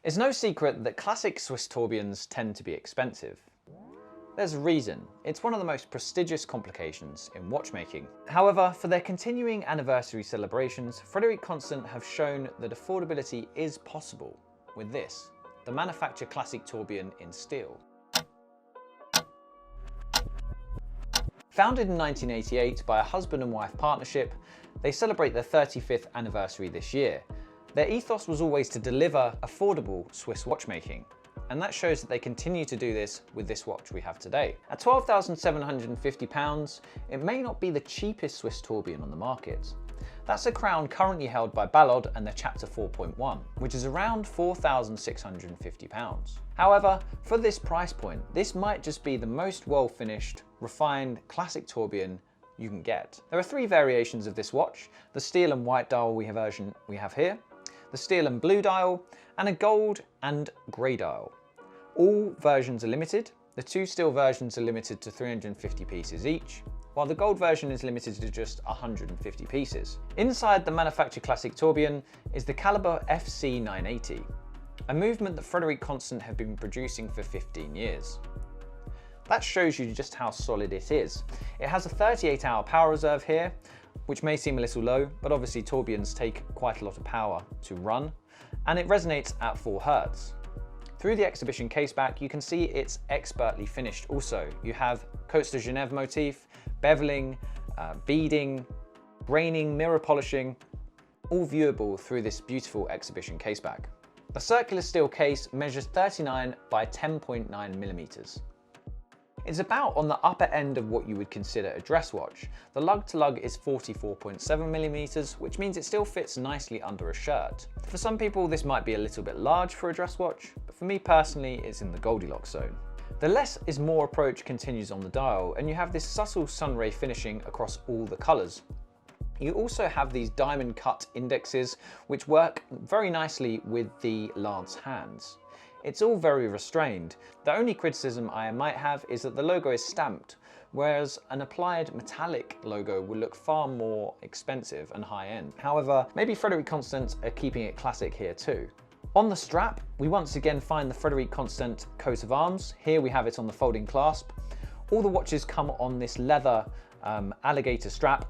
It's no secret that classic Swiss tourbillons tend to be expensive. There's a reason. It's one of the most prestigious complications in watchmaking. However, for their continuing anniversary celebrations, Frederique Constant have shown that affordability is possible with this, the Manufacture Classic Tourbillon in steel. Founded in 1988 by a husband and wife partnership, they celebrate their 35th anniversary this year. Their ethos was always to deliver affordable Swiss watchmaking, and that shows that they continue to do this with this watch we have today. At £12,750, it may not be the cheapest Swiss tourbillon on the market. That's a crown currently held by Ballod and their Chapter 4.1, which is around £4,650. However, for this price point, this might just be the most well-finished, refined classic tourbillon you can get. There are three variations of this watch: the steel and white dial version we have here, the steel and blue dial, and a gold and grey dial. All versions are limited. The two steel versions are limited to 350 pieces each, while the gold version is limited to just 150 pieces. Inside the Manufacture Classic Tourbillon is the caliber FC980, a movement that Frederique Constant have been producing for 15 years. That shows you just how solid it is. It has a 38-hour power reserve here, which may seem a little low, but obviously tourbillons take quite a lot of power to run, and it resonates at 4 Hz. Through the exhibition caseback, you can see it's expertly finished also. You have Côtes de Genève motif, beveling, beading, graining, mirror polishing, all viewable through this beautiful exhibition caseback. The circular steel case measures 39 by 10.9 millimeters. It's about on the upper end of what you would consider a dress watch. The lug to lug is 44.7 millimeters, which means it still fits nicely under a shirt. For some people, this might be a little bit large for a dress watch, but for me personally, it's in the Goldilocks zone. The less is more approach continues on the dial, and you have this subtle sunray finishing across all the colors. You also have these diamond cut indexes, which work very nicely with the lance hands. It's all very restrained. The only criticism I might have is that the logo is stamped, whereas an applied metallic logo would look far more expensive and high-end. However, maybe Frederique Constant are keeping it classic here too. On the strap, we once again find the Frederique Constant coat of arms. Here we have it on the folding clasp. All the watches come on this leather alligator strap,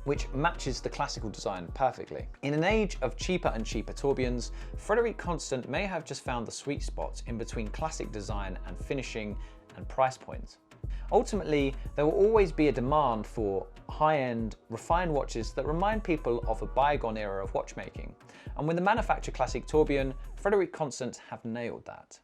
which matches the classical design perfectly. In an age of cheaper and cheaper tourbillons, Frederique Constant may have just found the sweet spot in between classic design and finishing and price point. Ultimately, there will always be a demand for high-end, refined watches that remind people of a bygone era of watchmaking. And with the Manufacture Classic Tourbillon, Frederique Constant have nailed that.